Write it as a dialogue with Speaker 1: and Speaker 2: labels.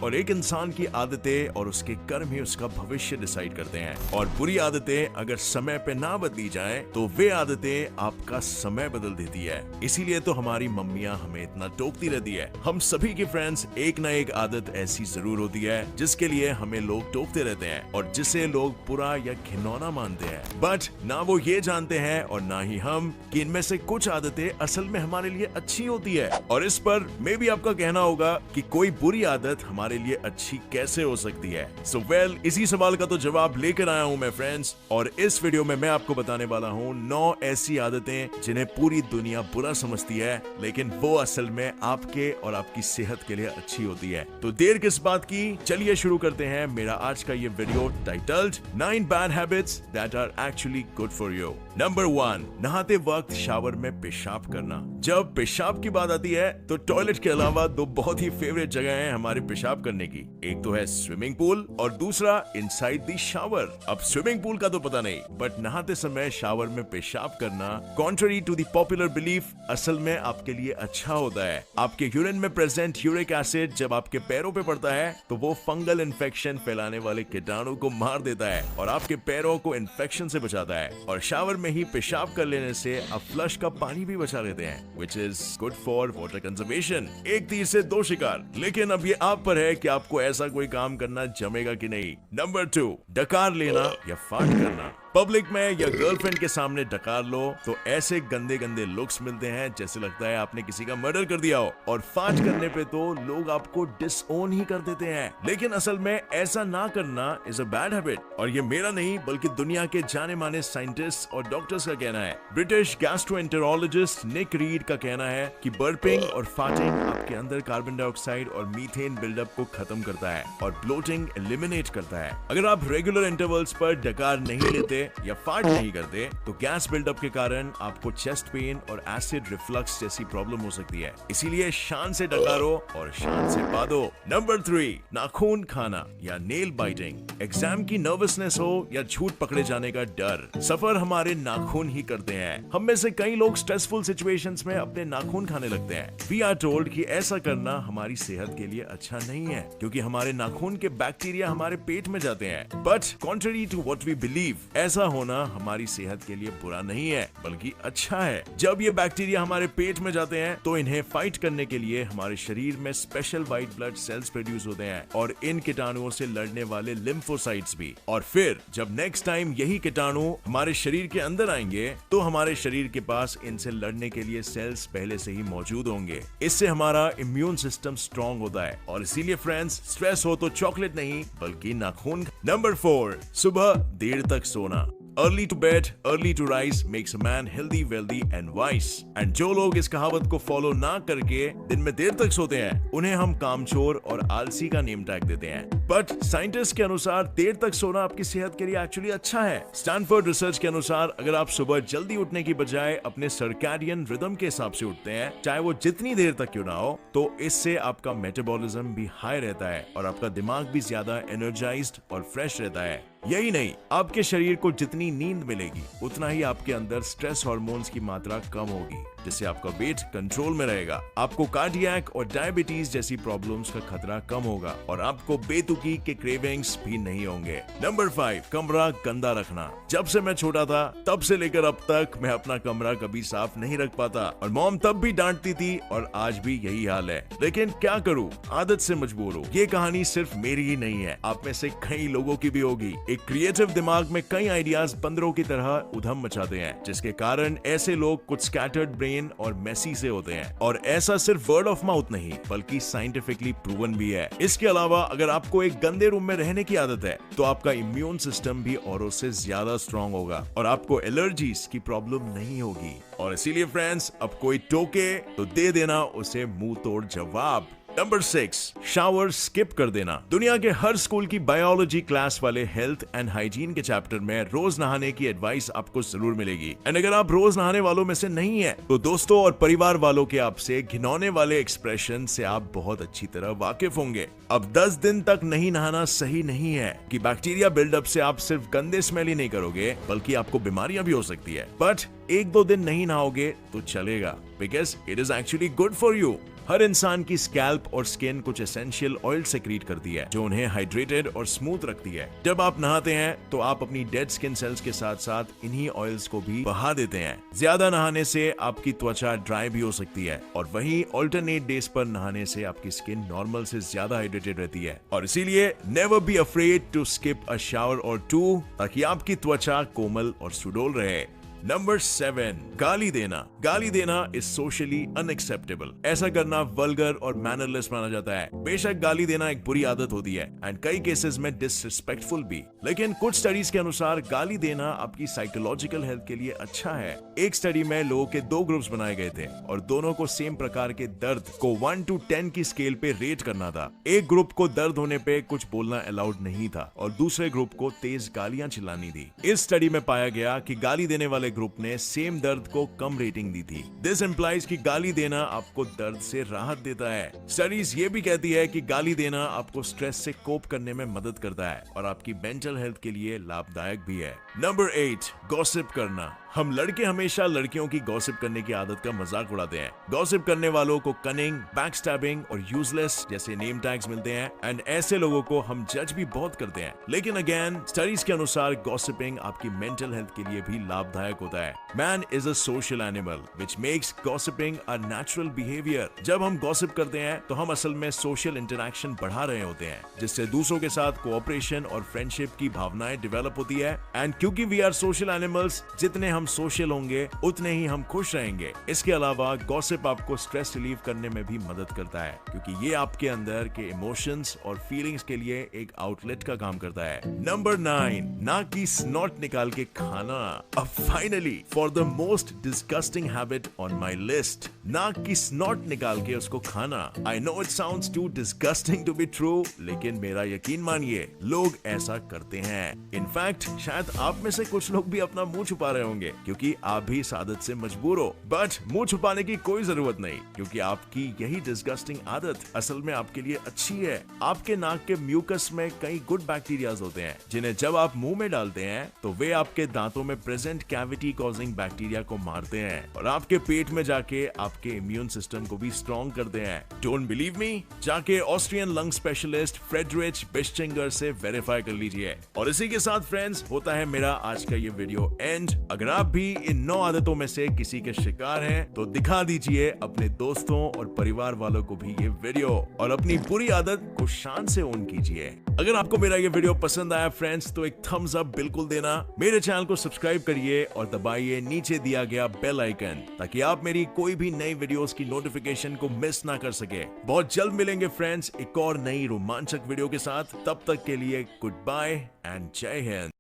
Speaker 1: और एक इंसान की आदतें और उसके कर्म ही उसका भविष्य डिसाइड करते हैं। और बुरी आदतें अगर समय पे ना बदली जाएं, तो वे आदतें आपका समय बदल देती है। इसीलिए तो हमारी मम्मियां हमें इतना टोकती रहती है। हम सभी की फ्रेंड्स एक ना एक आदत ऐसी जरूर होती है जिसके लिए हमें लोग टोकते रहते हैं और जिसे लोग बुरा या घिनौना मानते हैं। बट ना वो ये जानते हैं और ना ही हम कि इनमें से कुछ आदतें असल में हमारे लिए अच्छी होती है। और इस पर मे भी आपका कहना होगा कि कोई बुरी आदत हमारे लिए अच्छी कैसे हो सकती है। सो वेल, इसी सवाल का तो जवाब लेकर आया हूं मैं फ्रेंड्स, और इस वीडियो में मैं आपको बताने वाला हूं 9 ऐसी आदतें जिन्हें पूरी दुनिया बुरा समझती है, लेकिन वो असल में आपके और आपकी सेहत के लिए अच्छी होती है। तो देर किस बात की, चलिए शुरू करते हैं मेरा आज का ये video titled 9 bad habits that are actually good for you. Number 1, नहाते वक्त शावर में पेशाब करना। जब पेशाब की बात आती है तो टॉयलेट के अलावा दो बहुत ही फेवरेट जगह हैं हमारे पेशाब करने की। एक तो है स्विमिंग पूल और दूसरा इनसाइड द शावर। अब स्विमिंग पूल का तो पता नहीं, बट नहाते समय शावर में पेशाब करना contrary to the popular belief असल में आपके लिए अच्छा होता है। आपके यूरिन में प्रेजेंट यूरिक एसिड जब आपके पैरों पे पड़ता है तो वो फंगल इन्फेक्शन फैलाने वाले कीटाणु को मार देता है और आपके पैरों को इन्फेक्शन से बचाता है। और शावर में ही पेशाब कर लेने से आप फ्लश का पानी भी बचा लेते हैं, which is good for water conservation. एक तीर से दो शिकार। लेकिन अब ये आप पर है कि आपको ऐसा कोई काम करना जमेगा कि नहीं। नंबर 2, डकार लेना या फाट करना। पब्लिक में या गर्लफ्रेंड के सामने डकार लो तो ऐसे गंदे गंदे लुक्स मिलते हैं जैसे लगता है आपने किसी का मर्डर कर दिया हो, और फाट करने पे तो लोग आपको डिसओन ही कर देते हैं। लेकिन असल में ऐसा ना करना इज अ बैड हैबिट, और ये मेरा नहीं बल्कि दुनिया के जाने माने साइंटिस्ट और डॉक्टर्स का कहना है। ब्रिटिश गैस्ट्रोएंटेरोलॉजिस्ट निक रीड का कहना है कि बर्पिंग और फाटिंग आपके अंदर कार्बन डाइऑक्साइड और मीथेन बिल्डअप को खत्म करता है और ब्लोटिंग एलिमिनेट करता है। अगर आप रेगुलर इंटरवल्स पर डकार नहीं लेते या फाट नहीं करते तो गैस बिल्डअप के कारण आपको चेस्ट पेन और एसिड रिफ्लक्स जैसी प्रॉब्लम हो सकती है। इसीलिए शान से डकारो और शान से बादो। नंबर 3, नाखून खाना या नेल बाइटिंग। एग्जाम की नर्वसनेस हो या झूठ पकड़े जाने का डर, सफर हमारे नाखून ही करते हैं। हम में से कई लोग स्ट्रेसफुल सिचुएशंस में अपने नाखून खाने लगते हैं। वी आर टोल्ड कि ऐसा करना हमारी सेहत के लिए अच्छा नहीं है क्योंकि हमारे नाखून के बैक्टीरिया हमारे पेट में जाते हैं। But contrary to what we believe, ऐसा होना हमारी सेहत के लिए बुरा नहीं है बल्कि अच्छा है। जब ये बैक्टीरिया हमारे पेट में जाते हैं तो इन्हें फाइट करने के लिए हमारे शरीर में special white blood cells produce होते हैं और इन कीटाणुओं से लड़ने वाले लिम्फोसाइट्स भी। और फिर जब नेक्स्ट टाइम यही कीटाणु हमारे शरीर के अंदर आएंगे तो हमारे शरीर के पास इनसे लड़ने के लिए सेल्स पहले से ही मौजूद होंगे। इससे हमारा इम्यून सिस्टम स्ट्रॉन्ग होता है। और इसीलिए फ्रेंड्स, स्ट्रेस हो तो चॉकलेट नहीं बल्कि नाखून। नंबर 4, सुबह देर तक सोना। Early to bed, early to rise makes a man healthy, wealthy and wise. And जो लोग इस कहावत को फॉलो ना करके दिन में देर तक सोते हैं उन्हें हम कामचोर और आलसी का नेम टैग देते हैं। बट साइंटिस्ट के अनुसार देर तक सोना आपकी सेहत के लिए एक्चुअली अच्छा है। स्टैनफोर्ड रिसर्च के अनुसार अगर आप सुबह जल्दी उठने की बजाय अपने सर्कैडियन रिदम के हिसाब से उठते हैं, चाहे वो जितनी देर तक क्यों ना हो, तो इससे आपका मेटाबॉलिज्म भी हाई रहता है और आपका दिमाग भी ज्यादा एनर्जाइज्ड और फ्रेश रहता है। यही नहीं, आपके शरीर को जितनी नींद मिलेगी उतना ही आपके अंदर स्ट्रेस हार्मोन्स की मात्रा कम होगी, जिससे आपका वेट कंट्रोल में रहेगा। आपको कार्डियक और डायबिटीज जैसी प्रॉब्लम्स का खतरा कम होगा और आपको बेतुकी के क्रेविंग्स भी नहीं होंगे। नंबर 5, कमरा गंदा रखना। जब से मैं छोटा था तब से लेकर अब तक मैं अपना कमरा कभी साफ नहीं रख पाता और मॉम तब भी डांटती थी और आज भी यही हाल है। लेकिन क्या करूं, आदत से मजबूर हूं। ये कहानी सिर्फ मेरी ही नहीं है, आप में से कई लोगों की भी होगी। एक क्रिएटिव दिमाग में कई आइडियाज बंदरों की तरह उधम मचाते हैं, जिसके कारण ऐसे लोग कुछ स्कैटर्ड ब्रेन और मेसी से होते हैं। और ऐसा सिर्फ वर्ड ऑफ माउथ नहीं बल्कि साइंटिफिकली प्रूवन भी है। इसके अलावा अगर आपको एक गंदे रूम में रहने की आदत है तो आपका इम्यून सिस्टम भी औरों से ज्यादा स्ट्रॉन्ग होगा और आपको एलर्जीज की प्रॉब्लम नहीं होगी। और इसीलिए फ्रेंड्स, अब कोई टोके तो दे देना उसे मुंह तोड़ जवाब। नंबर 6, शावर स्किप कर देना। दुनिया के हर स्कूल की बायोलॉजी क्लास वाले हेल्थ एंड हाइजीन के चैप्टर में रोज नहाने की एडवाइस आपको जरूर मिलेगी। एंड अगर आप रोज नहाने वालों में से नहीं है तो दोस्तों और परिवार वालों के आपसे घिनौने वाले एक्सप्रेशन से आप बहुत अच्छी तरह वाकिफ होंगे। अब 10 दिन तक नहीं नहाना सही नहीं है कि बैक्टीरिया बिल्डअप से आप सिर्फ गंदे स्मेल ही नहीं करोगे बल्कि आपको बीमारियां भी हो सकती है। बट 1-2 दिन नहीं नहाओगे तो चलेगा, because it is actually good for you. हर इंसान की स्कैल्प और स्किन कुछ एसेंशियल ऑयल सेक्रीट करती है जो उन्हें हाइड्रेटेड और स्मूथ रखती है। जब आप नहाते हैं तो आप अपनी डेड स्किन सेल्स के साथ साथ इन्हीं ऑयल्स को भी बहा देते हैं। ज्यादा नहाने से आपकी त्वचा ड्राई भी हो सकती है और वहीं ऑल्टरनेट डेज पर नहाने से आपकी स्किन नॉर्मल से ज्यादा हाइड्रेटेड रहती है। और इसीलिए never be afraid to skip a shower or two, ताकि आपकी त्वचा कोमल और सुडौल रहे। नंबर 7, गाली देना। गाली देना इज सोशली अनएक्सेप्टेबल। ऐसा करना वल्गर और मैनरलेस माना जाता है। बेशक गाली देना एक बुरी आदत होती है एंड कई केसेस में डिसरिस्पेक्टफुल भी, लेकिन कुछ स्टडीज के अनुसार गाली देना आपकी साइकोलॉजिकल हेल्थ के लिए अच्छा है। एक स्टडी में लोगों के 2 ग्रुप्स बनाए गए थे और दोनों को सेम प्रकार के दर्द को 1 to 10 की स्केल पे रेट करना था। एक ग्रुप को दर्द होने पे कुछ बोलना अलाउड नहीं था और दूसरे ग्रुप को तेज गालियां चिल्लानी थी। इस स्टडी में पाया गया कि गाली देने वाले ग्रुप ने सेम दर्द को कम रेटिंग दी थी। दिस इंप्लाइज कि गाली देना आपको दर्द से राहत देता है। स्टडीज ये भी कहती है कि गाली देना आपको स्ट्रेस से कोप करने में मदद करता है और आपकी मेंटल हेल्थ के लिए लाभदायक भी है। नंबर 8, गॉसिप करना। हम लड़के हमेशा लड़कियों की गॉसिप करने की आदत का मजाक उड़ाते हैं। गॉसिप करने वालों को कनिंग, बैकस्टैबिंग और यूजलेस जैसे नेम टैग्स मिलते हैं एंड ऐसे लोगों को हम जज भी बहुत करते हैं। लेकिन अगेन स्टडीज के अनुसार गॉसिपिंग आपकी मेंटल हेल्थ के लिए भी लाभदायक होता है। Man is a social animal which makes gossiping a natural behaviour. जब हम गॉसिप करते हैं तो हम असल में सोशल इंटरेक्शन बढ़ा रहे होते हैं, जिससे दूसरों के साथ कोऑपरेशन और फ्रेंडशिप की भावनाएं डेवलप होती है। एंड क्योंकि वी आर सोशल एनिमल्स, जितने हम सोशल होंगे उतने ही हम खुश रहेंगे। इसके अलावा गॉसिप आपको स्ट्रेस रिलीव करने में भी मदद करता है, क्योंकि ये आपके अंदर के इमोशंस और फीलिंग्स के लिए एक आउटलेट का काम करता है। नंबर 9, नाक की स्नॉट निकाल के खाना। अब finally for the most disgusting habit on my list, नाक की स्नॉट निकाल के उसको खाना। I know it sounds too disgusting to be true, लेकिन मेरा यकीन मानिए लोग ऐसा करते हैं। इनफैक्ट शायद आप में से कुछ लोग भी अपना मुंह छुपा रहे होंगे क्योंकि आप भी इस आदत से मजबूर हो। बट मुंह छुपाने की कोई जरूरत नहीं, क्योंकि आपकी यही डिस्गस्टिंग आदत असल में आपके लिए अच्छी है। आपके नाक के म्यूकस में कई गुड बैक्टीरियाज होते हैं, जिन्हें जब आप मुंह में डालते हैं तो वे आपके दांतों में प्रेजेंट कैविटी कॉजिंग बैक्टीरिया को मारते हैं और आपके पेट में जाके आपके इम्यून सिस्टम को भी स्ट्रॉन्ग करते हैं। Don't believe me? जाके ऑस्ट्रियन लंग स्पेशलिस्ट फ्रेडरिच बिस्चिंगर से वेरीफाई कर लीजिए। और इसी के साथ फ्रेंड्स होता है मेरा आज का ये वीडियो एंड। अगर आप भी इन 9 आदतों में से किसी के शिकार हैं तो दिखा दीजिए अपने दोस्तों और परिवार वालों को भी ये वीडियो और अपनी बुरी आदत को शान से ओन कीजिए। अगर आपको मेरा ये वीडियो पसंद आया फ्रेंड्स तो एक थम्स अप बिल्कुल देना। मेरे चैनल को सब्सक्राइब करिए और दबाइए नीचे दिया गया बेल आइकन, ताकि आप मेरी कोई भी नई वीडियोस की नोटिफिकेशन को मिस ना कर सके। बहुत जल्द मिलेंगे फ्रेंड्स एक और नई रोमांचक वीडियो के साथ। तब तक के लिए गुड बाय एंड जय हिंद।